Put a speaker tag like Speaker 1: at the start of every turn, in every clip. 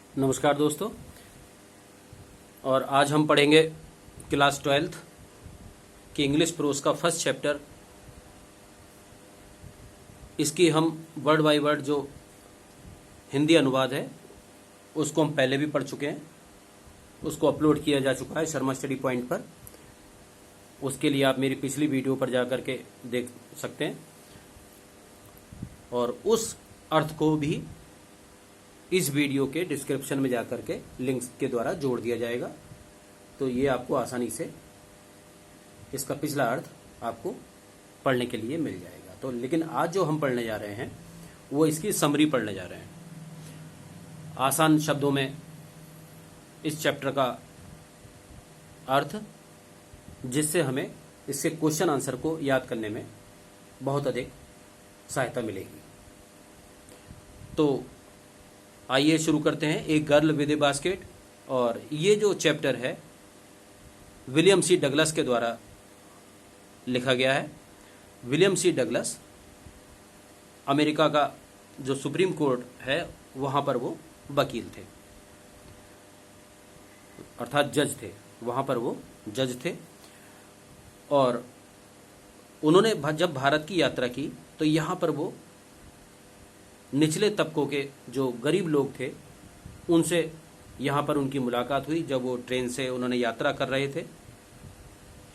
Speaker 1: नमस्कार दोस्तों। और आज हम पढ़ेंगे क्लास 12th की इंग्लिश प्रोज का फर्स्ट चैप्टर। इसकी हम वर्ड बाय वर्ड जो हिंदी अनुवाद है उसको हम पहले भी पढ़ चुके हैं, उसको अपलोड किया जा चुका है शर्मा स्टडी पॉइंट पर। उसके लिए आप मेरी पिछली वीडियो पर जा कर के देख सकते हैं और उस अर्थ को भी इस वीडियो के डिस्क्रिप्शन में जाकर के लिंक्स के द्वारा जोड़ दिया जाएगा, तो ये आपको आसानी से इसका पिछला अर्थ आपको पढ़ने के लिए मिल जाएगा। तो लेकिन आज जो हम पढ़ने जा रहे हैं वो इसकी समरी पढ़ने जा रहे हैं, आसान शब्दों में इस चैप्टर का अर्थ, जिससे हमें इससे क्वेश्चन आंसर को याद करने में बहुत अधिक सहायता मिलेगी। तो आइए शुरू करते हैं। A girl with a basket. और ये जो चैप्टर है विलियम सी डगलस के द्वारा लिखा गया है। विलियम सी डगलस अमेरिका का जो सुप्रीम कोर्ट है वहाँ पर वो वकील थे, अर्थात जज थे, वहाँ पर वो जज थे। और उन्होंने जब भारत की यात्रा की तो यहाँ पर वो निचले तबकों के जो गरीब लोग थे उनसे यहाँ पर उनकी मुलाकात हुई जब वो ट्रेन से उन्होंने यात्रा कर रहे थे,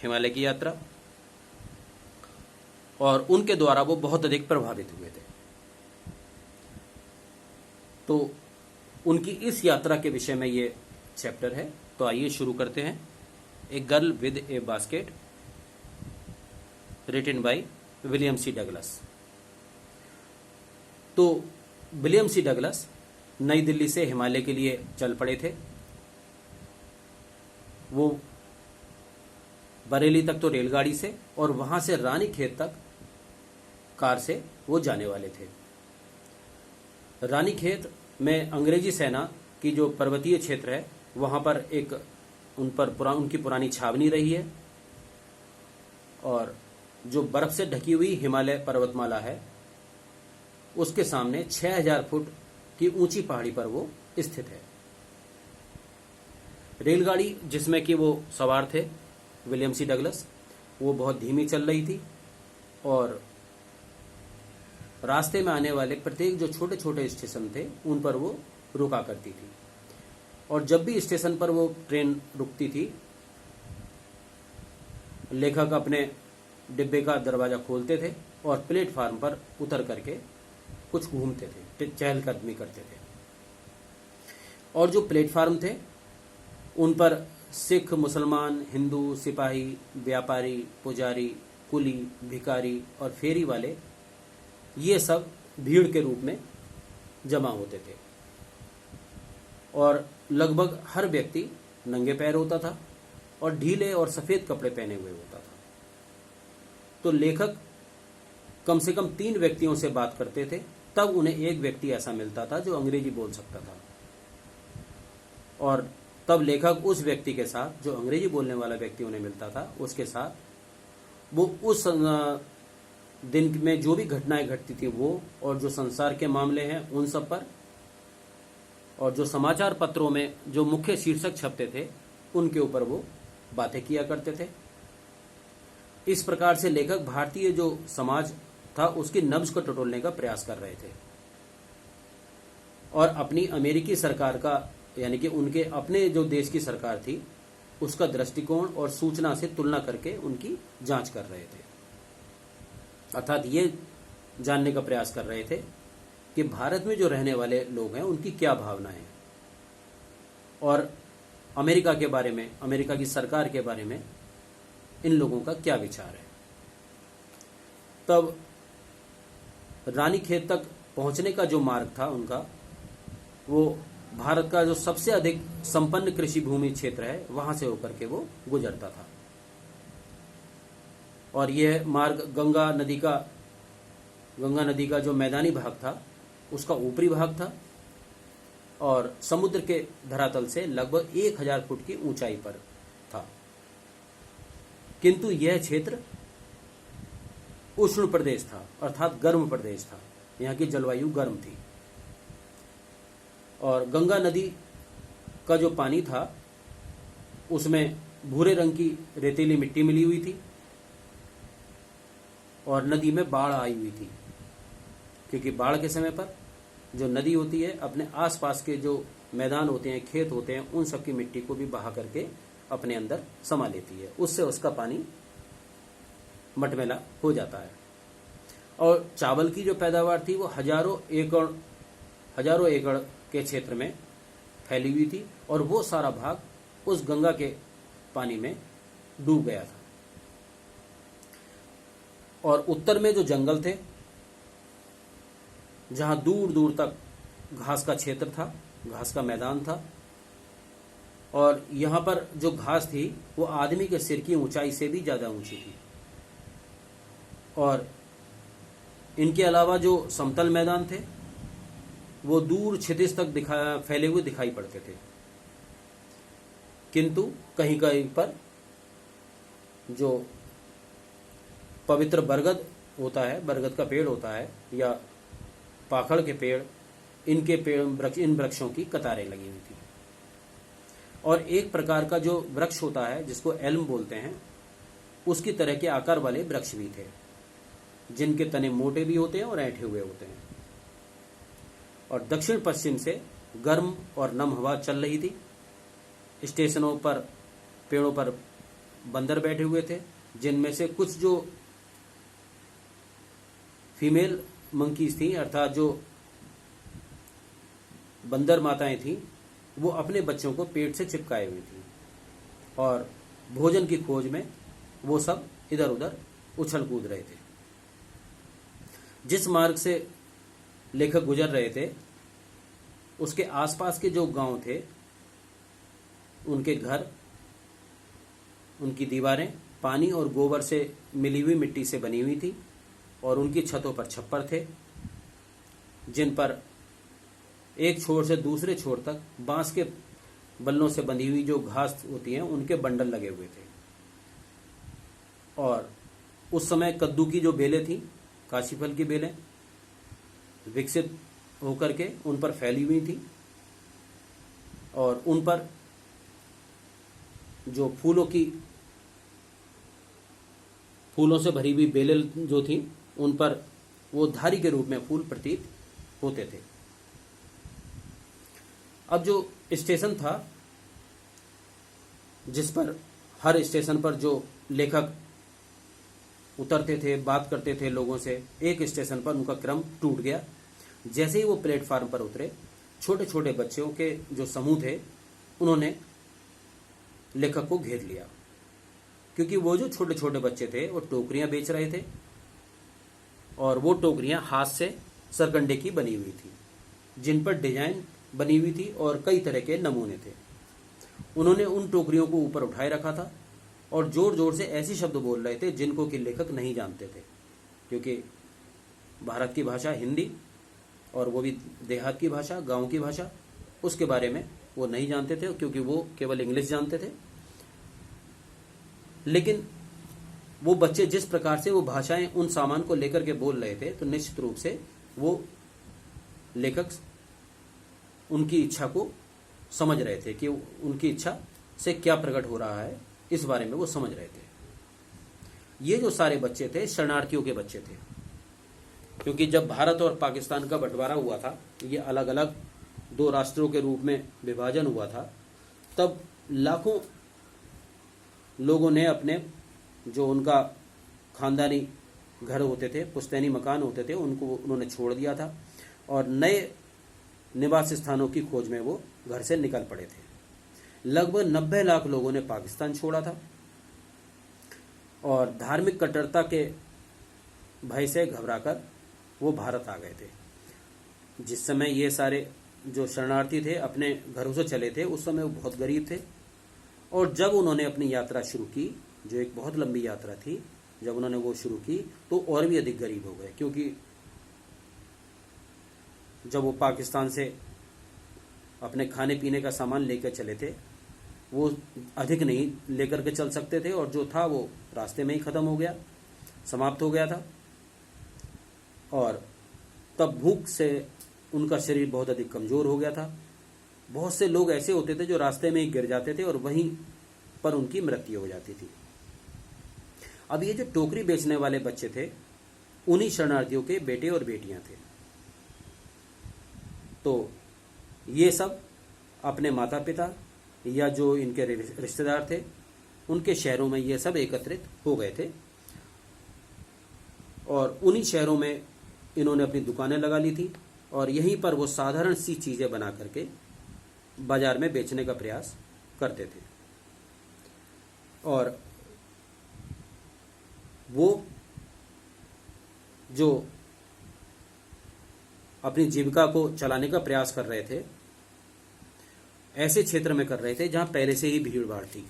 Speaker 1: हिमालय की यात्रा, और उनके द्वारा वो बहुत अधिक प्रभावित हुए थे। तो उनकी इस यात्रा के विषय में ये चैप्टर है। तो आइए शुरू करते हैं। A girl with a basket, written by William C Douglas. तो William C Douglas New Delhi से हिमालय के लिए चल पड़े थे। वो बरेली तक तो रेलगाड़ी से और वहां से रानीखेत तक कार से वो जाने वाले थे। रानीखेत में अंग्रेजी सेना की जो पर्वतीय क्षेत्र है वहां पर एक उनकी पुरानी छावनी रही है, और जो बर्फ से ढकी हुई हिमालय पर्वतमाला है उसके सामने 6000 फुट की ऊंची पहाड़ी पर वो स्थित है। रेलगाड़ी जिसमें कि वो सवार थे विलियम सी डगलस, वो बहुत धीमी चल रही थी और रास्ते में आने वाले प्रत्येक जो छोटे छोटे स्टेशन थे उन पर वो रुका करती थी। और जब भी स्टेशन पर वो ट्रेन रुकती थी, लेखक अपने डिब्बे का दरवाजा खोलते थे और प्लेटफार्म पर उतर करके कुछ घूमते थे, चहलकदमी करते थे। और जो प्लेटफार्म थे उन पर सिख, मुसलमान, हिंदू, सिपाही, व्यापारी, पुजारी, कुली, भिखारी और फेरी वाले, ये सब भीड़ के रूप में जमा होते थे। और लगभग हर व्यक्ति नंगे पैर होता था और ढीले और सफेद कपड़े पहने हुए होता था। तो लेखक कम से कम 3 व्यक्तियों से बात करते थे, तब उन्हें एक व्यक्ति ऐसा मिलता था जो अंग्रेजी बोल सकता था। और तब लेखक उस व्यक्ति के साथ, जो अंग्रेजी बोलने वाला व्यक्ति उन्हें मिलता था, उसके साथ वो उस दिन में जो भी घटनाएं घटती थी वो, और जो संसार के मामले हैं उन सब पर, और जो समाचार पत्रों में जो मुख्य शीर्षक छपते थे उनके ऊपर वो बातें किया करते थे। इस प्रकार से लेखक भारतीय जो समाज था उसकी नब्ज को टटोलने का प्रयास कर रहे थे और अपनी अमेरिकी सरकार का, यानी कि उनके अपने जो देश की सरकार थी उसका दृष्टिकोण और सूचना से तुलना करके उनकी जांच कर रहे थे। अर्थात ये जानने का प्रयास कर रहे थे कि भारत में जो रहने वाले लोग हैं उनकी क्या भावना है और अमेरिका के बारे में, अमेरिका की सरकार के बारे में इन लोगों का क्या विचार है। तब रानीखेत तक पहुंचने का जो मार्ग था उनका, वो भारत का जो सबसे अधिक संपन्न कृषि भूमि क्षेत्र है वहां से होकर के वो गुजरता था। और यह मार्ग गंगा नदी का जो मैदानी भाग था उसका ऊपरी भाग था और समुद्र के धरातल से लगभग 1000 फुट की ऊंचाई पर था। किंतु यह क्षेत्र उष्ण प्रदेश था, अर्थात गर्म प्रदेश था। यहाँ की जलवायु गर्म थी और गंगा नदी का जो पानी था उसमें भूरे रंग की रेतीली मिट्टी मिली हुई थी और नदी में बाढ़ आई हुई थी, क्योंकि बाढ़ के समय पर जो नदी होती है अपने आसपास के जो मैदान होते हैं, खेत होते हैं, उन सब की मिट्टी को भी बहा करके अपने अंदर समा लेती है। उससे उसका पानी मटमैला हो जाता है। और चावल की जो पैदावार थी वो हजारों एकड़ के क्षेत्र में फैली हुई थी और वो सारा भाग उस गंगा के पानी में डूब गया था। और उत्तर में जो जंगल थे, जहां दूर दूर तक घास का क्षेत्र था, घास का मैदान था, और यहां पर जो घास थी वो आदमी के सिर की ऊंचाई से भी ज्यादा ऊंची थी। और इनके अलावा जो समतल मैदान थे वो दूर क्षितिज तक फैले हुए दिखाई पड़ते थे, किंतु कहीं कहीं पर जो पवित्र बरगद होता है, बरगद का पेड़ होता है, या पाखड़ के पेड़, इन वृक्षों की कतारें लगी हुई थी। और एक प्रकार का जो वृक्ष होता है जिसको एल्म बोलते हैं, उसकी तरह के आकार वाले वृक्ष भी थे, जिनके तने मोटे भी होते हैं और ऐंठे हुए होते हैं। और दक्षिण पश्चिम से गर्म और नम हवा चल रही थी। स्टेशनों पर पेड़ों पर बंदर बैठे हुए थे, जिनमें से कुछ जो फीमेल मंकीज थी, अर्थात जो बंदर माताएं थी, वो अपने बच्चों को पेट से चिपकाए हुई थी और भोजन की खोज में वो सब इधर उधर उछल कूद रहे थे। जिस मार्ग से लेखक गुजर रहे थे उसके आसपास के जो गांव थे, उनके घर, उनकी दीवारें पानी और गोबर से मिली हुई मिट्टी से बनी हुई थी और उनकी छतों पर छप्पर थे, जिन पर एक छोर से दूसरे छोर तक बांस के बल्लों से बंधी हुई जो घास होती है उनके बंडल लगे हुए थे। और उस समय कद्दू की जो बेलें थी, काशी फल की बेलें विकसित होकर के उन पर फैली हुई थी और उन पर जो फूलों से भरी हुई बेलें जो थी, उन पर वो धारी के रूप में फूल प्रतीत होते थे। अब जो स्टेशन था, जिस पर हर स्टेशन पर जो लेखक उतरते थे, बात करते थे लोगों से, एक स्टेशन पर उनका क्रम टूट गया। जैसे ही वो प्लेटफार्म पर उतरे, छोटे छोटे बच्चों के जो समूह थे उन्होंने लेखक को घेर लिया, क्योंकि वो जो छोटे छोटे बच्चे थे वो टोकरियां बेच रहे थे और वो टोकरियां हाथ से सरकंडे की बनी हुई थी, जिन पर डिजाइन बनी हुई थी और कई तरह के नमूने थे। उन्होंने उन टोकरियों को ऊपर उठाए रखा था और जोर जोर से ऐसे शब्द बोल रहे थे जिनको कि लेखक नहीं जानते थे, क्योंकि भारत की भाषा हिंदी और वो भी देहात की भाषा, गांव की भाषा, उसके बारे में वो नहीं जानते थे, क्योंकि वो केवल इंग्लिश जानते थे। लेकिन वो बच्चे जिस प्रकार से वो भाषाएं उन सामान को लेकर के बोल रहे थे, तो निश्चित रूप से वो लेखक उनकी इच्छा को समझ रहे थे कि उनकी इच्छा से क्या प्रकट हो रहा है, इस बारे में वो समझ रहे थे। ये जो सारे बच्चे थे शरणार्थियों के बच्चे थे, क्योंकि जब भारत और पाकिस्तान का बंटवारा हुआ था, ये अलग अलग दो राष्ट्रों के रूप में विभाजन हुआ था, तब लाखों लोगों ने अपने जो उनका खानदानी घर होते थे, पुश्तैनी मकान होते थे, उनको उन्होंने छोड़ दिया था और नए निवास स्थानों की खोज में वो घर से निकल पड़े थे। लगभग 90 लाख लोगों ने पाकिस्तान छोड़ा था और धार्मिक कट्टरता के भय से घबराकर वो भारत आ गए थे। जिस समय ये सारे जो शरणार्थी थे अपने घरों से चले थे, उस समय वो बहुत गरीब थे और जब उन्होंने अपनी यात्रा शुरू की, जो एक बहुत लंबी यात्रा थी, जब उन्होंने वो शुरू की तो और भी अधिक गरीब हो गए, क्योंकि जब वो पाकिस्तान से अपने खाने पीने का सामान लेकर चले थे, वो अधिक नहीं लेकर के चल सकते थे और जो था वो रास्ते में ही खत्म हो गया, समाप्त हो गया था। और तब भूख से उनका शरीर बहुत अधिक कमजोर हो गया था बहुत से लोग ऐसे होते थे जो रास्ते में ही गिर जाते थे और वहीं पर उनकी मृत्यु हो जाती थी। अब ये जो टोकरी बेचने वाले बच्चे थे, उन्हीं शरणार्थियों के बेटे और बेटियां थे। तो ये सब अपने माता पिता या जो इनके रिश्तेदार थे, उनके शहरों में ये सब एकत्रित हो गए थे और उन्हीं शहरों में इन्होंने अपनी दुकानें लगा ली थी और यहीं पर वो साधारण सी चीजें बना करके बाजार में बेचने का प्रयास करते थे। और वो जो अपनी जीविका को चलाने का प्रयास कर रहे थे, ऐसे क्षेत्र में कर रहे थे जहां पहले से ही भीड़ भाड़ थी।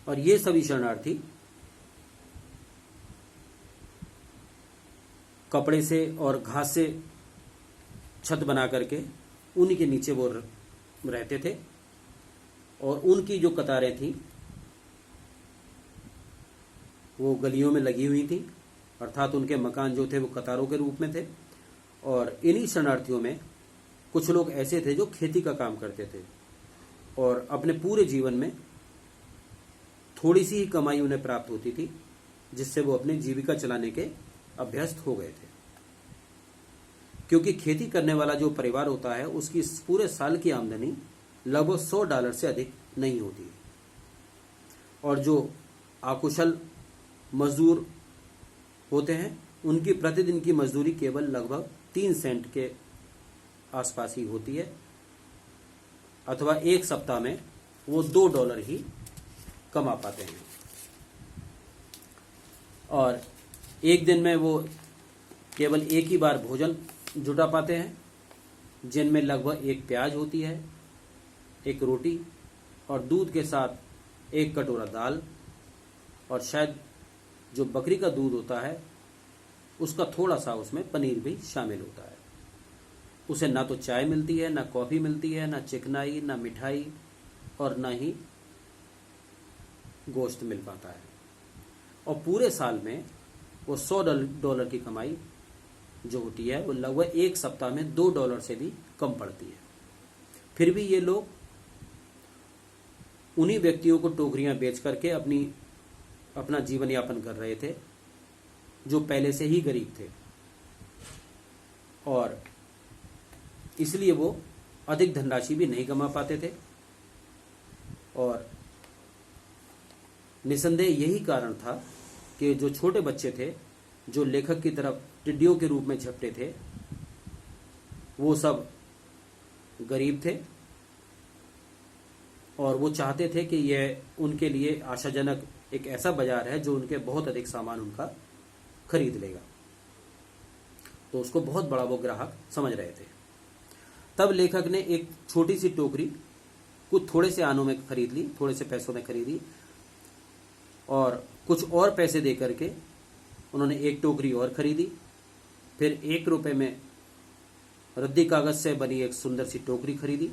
Speaker 1: और ये सभी शरणार्थी कपड़े से और घास से छत बना करके उन्हीं के नीचे वो रहते थे और उनकी जो कतारें थी वो गलियों में लगी हुई थी, अर्थात उनके मकान जो थे वो कतारों के रूप में थे। और इन्हीं शरणार्थियों में कुछ लोग ऐसे थे जो खेती का काम करते थे और अपने पूरे जीवन में थोड़ी सी ही कमाई उन्हें प्राप्त होती थी, जिससे वो अपनी जीविका चलाने के अभ्यस्त हो गए थे। क्योंकि खेती करने वाला जो परिवार होता है उसकी पूरे साल की आमदनी लगभग $100 से अधिक नहीं होती और जो अकुशल मजदूर होते हैं उनकी प्रतिदिन की मजदूरी केवल लगभग 3 सेंट के आसपास ही होती है, अथवा एक सप्ताह में वो $2 ही कमा पाते हैं। और एक दिन में वो केवल एक ही बार भोजन जुटा पाते हैं, जिनमें लगभग एक प्याज होती है, एक रोटी और दूध के साथ एक कटोरा दाल, और शायद जो बकरी का दूध होता है उसका थोड़ा सा उसमें पनीर भी शामिल होता है। उसे ना तो चाय मिलती है, ना कॉफी मिलती है, ना चिकनाई, ना मिठाई और ना ही गोश्त मिल पाता है। और पूरे साल में वो $100 की कमाई जो होती है वो लगभग एक सप्ताह में $2 से भी कम पड़ती है। फिर भी ये लोग उन्हीं व्यक्तियों को टोकरियां बेच करके अपना जीवन यापन कर रहे थे जो पहले से ही गरीब थे, और इसलिए वो अधिक धनराशि भी नहीं कमा पाते थे। और निसंदेह यही कारण था कि जो छोटे बच्चे थे जो लेखक की तरफ टिड्डियों के रूप में झपटे थे, वो सब गरीब थे और वो चाहते थे कि यह उनके लिए आशाजनक एक ऐसा बाजार है जो उनके बहुत अधिक सामान उनका खरीद लेगा। तो उसको बहुत बड़ा वो ग्राहक समझ रहे थे। तब लेखक ने एक छोटी सी टोकरी कुछ थोड़े से आनों में खरीद ली, थोड़े से पैसों में खरीदी, और कुछ और पैसे दे करके उन्होंने एक टोकरी और खरीदी। फिर $1 में रद्दी कागज से बनी एक सुंदर सी टोकरी खरीदी।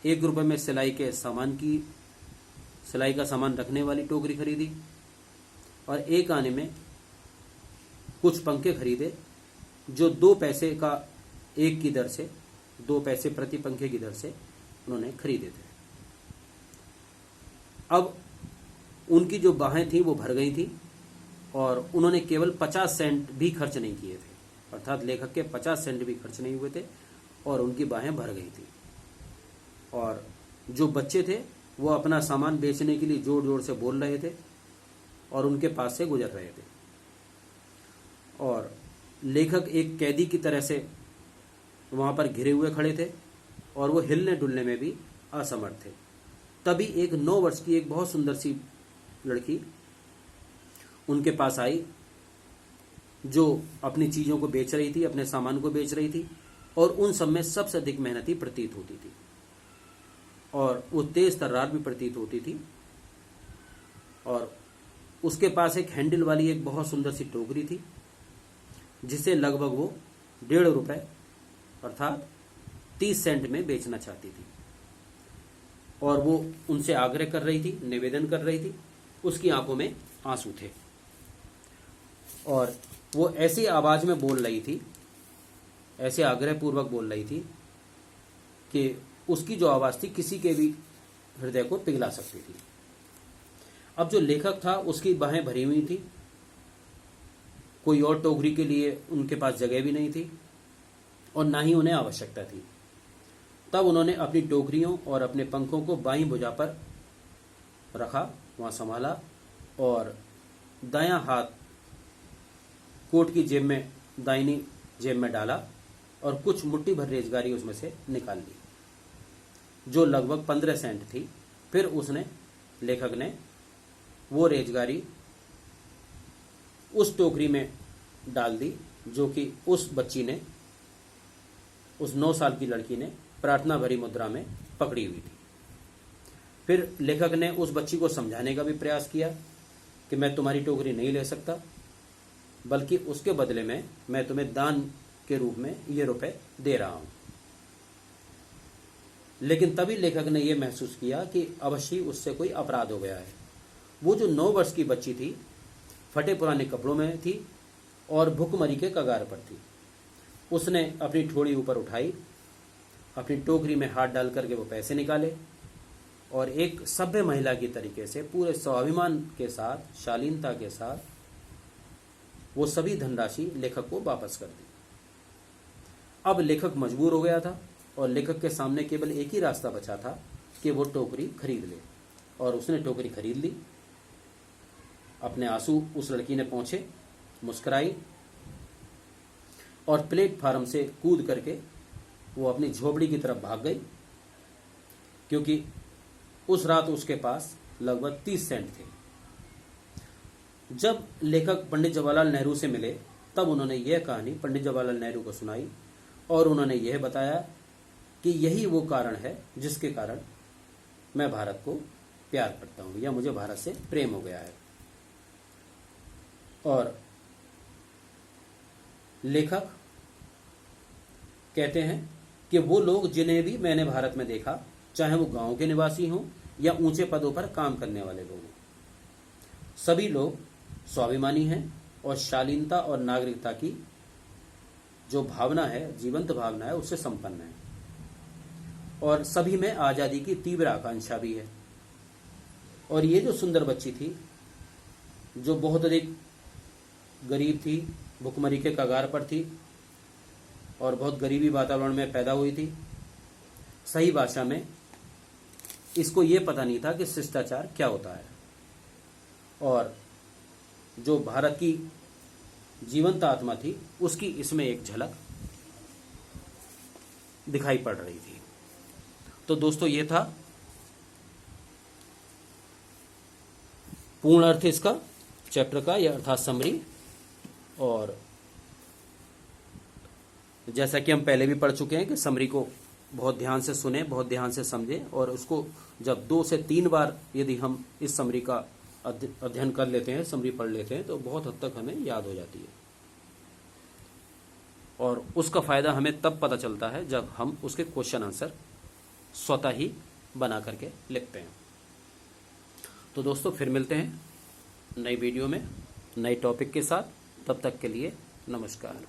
Speaker 1: $1 में सिलाई का सामान रखने वाली टोकरी खरीदी, और एक आने में कुछ पंखे खरीदे जो 2 पैसे का एक की दर से, 2 पैसे प्रति पंखे की दर से उन्होंने खरीदे थे। अब उनकी जो बाहें थी वो भर गई थी और उन्होंने केवल 50 सेंट भी खर्च नहीं किए थे, अर्थात लेखक के 50 सेंट भी खर्च नहीं हुए थे और उनकी बाहें भर गई थी। और जो बच्चे थे वो अपना सामान बेचने के लिए जोर जोर से बोल रहे थे और उनके पास से गुजर रहे थे, और लेखक एक कैदी की तरह से वहां पर घिरे हुए खड़े थे और वो हिलने डुलने में भी असमर्थ थे। तभी एक 9 वर्ष की एक बहुत सुंदर सी लड़की उनके पास आई, जो अपनी चीजों को बेच रही थी, अपने सामान को बेच रही थी, और उन सब में सबसे अधिक मेहनती प्रतीत होती थी और वो तेज तर्रार भी प्रतीत होती थी। और उसके पास एक हैंडल वाली एक बहुत सुंदर सी टोकरी थी जिसे लगभग वो $1.5 अर्थात 30 सेंट में बेचना चाहती थी, और वो उनसे आग्रह कर रही थी, निवेदन कर रही थी। उसकी आंखों में आंसू थे और वो ऐसी आवाज में बोल रही थी, ऐसे आग्रह पूर्वक बोल रही थी कि उसकी जो आवाज़ थी किसी के भी हृदय को पिघला सकती थी। अब जो लेखक था उसकी बाहें भरी हुई थी, कोई और टोकरी के लिए उनके पास जगह भी नहीं थी और ना ही उन्हें आवश्यकता थी। तब उन्होंने अपनी टोकरियों और अपने पंखों को बाईं भुजा पर रखा, वहां संभाला और दायां हाथ कोट की जेब में, दाहिनी जेब में डाला और कुछ मुट्ठी भर रेजगारी उसमें से निकाल ली, जो लगभग 15 सेंट थी। फिर उसने, लेखक ने, वो रेजगारी उस टोकरी में डाल दी जो कि उस बच्ची ने, उस 9 साल की लड़की ने प्रार्थना भरी मुद्रा में पकड़ी हुई थी। फिर लेखक ने उस बच्ची को समझाने का भी प्रयास किया कि मैं तुम्हारी टोकरी नहीं ले सकता, बल्कि उसके बदले में मैं तुम्हें दान के रूप में ये रुपए दे रहा हूं। लेकिन तभी लेखक ने यह महसूस किया कि अवश्य उससे कोई अपराध हो गया है। वो जो 9 वर्ष की बच्ची थी, फटे पुराने कपड़ों में थी और भुखमरी के कगार पर थी। उसने अपनी ठोड़ी ऊपर उठाई, अपनी टोकरी में हाथ डाल करके वो पैसे निकाले और एक सभ्य महिला की तरीके से पूरे स्वाभिमान के साथ, शालीनता के साथ वो सभी धनराशि लेखक को वापस कर दी। अब लेखक मजबूर हो गया था और लेखक के सामने केवल एक ही रास्ता बचा था कि वो टोकरी खरीद ले, और उसने टोकरी खरीद ली। अपने आंसू उस लड़की ने पोंछे, मुस्कुराई और प्लेटफार्म से कूद करके वो अपनी झोपड़ी की तरफ भाग गई, क्योंकि उस रात उसके पास लगभग 30 सेंट थे। जब लेखक पंडित जवाहरलाल नेहरू से मिले तब उन्होंने यह कहानी पंडित जवाहरलाल नेहरू को सुनाई और उन्होंने यह बताया कि यही वो कारण है जिसके कारण मैं भारत को प्यार करता हूं या मुझे भारत से प्रेम हो गया है। और लेखक कहते हैं कि वो लोग जिन्हें भी मैंने भारत में देखा, चाहे वो गांव के निवासी हों या ऊंचे पदों पर काम करने वाले लोग हों, सभी लोग स्वाभिमानी हैं और शालीनता और नागरिकता की जो भावना है, जीवंत भावना है, उससे संपन्न है। और सभी में आजादी की तीव्र आकांक्षा भी है। और ये जो सुंदर बच्ची थी, जो बहुत अधिक गरीब थी, भुखमरी के कगार पर थी और बहुत गरीबी वातावरण में पैदा हुई थी, सही भाषा में इसको ये पता नहीं था कि शिष्टाचार क्या होता है। और जो भारत की जीवंत आत्मा थी, उसकी इसमें एक झलक दिखाई पड़ रही थी। तो दोस्तों, ये था पूर्ण अर्थ इसका, चैप्टर का, यह अर्थात समरी। और जैसा कि हम पहले भी पढ़ चुके हैं कि समरी को बहुत ध्यान से सुने, बहुत ध्यान से समझें, और उसको जब 2 से 3 बार यदि हम इस समरी का अध्ययन कर लेते हैं, समरी पढ़ लेते हैं, तो बहुत हद तक हमें याद हो जाती है। और उसका फायदा हमें तब पता चलता है जब हम उसके क्वेश्चन आंसर स्वतः ही बना करके लिखते हैं। तो दोस्तों, फिर मिलते हैं नई वीडियो में नए टॉपिक के साथ। तब तक के लिए नमस्कार।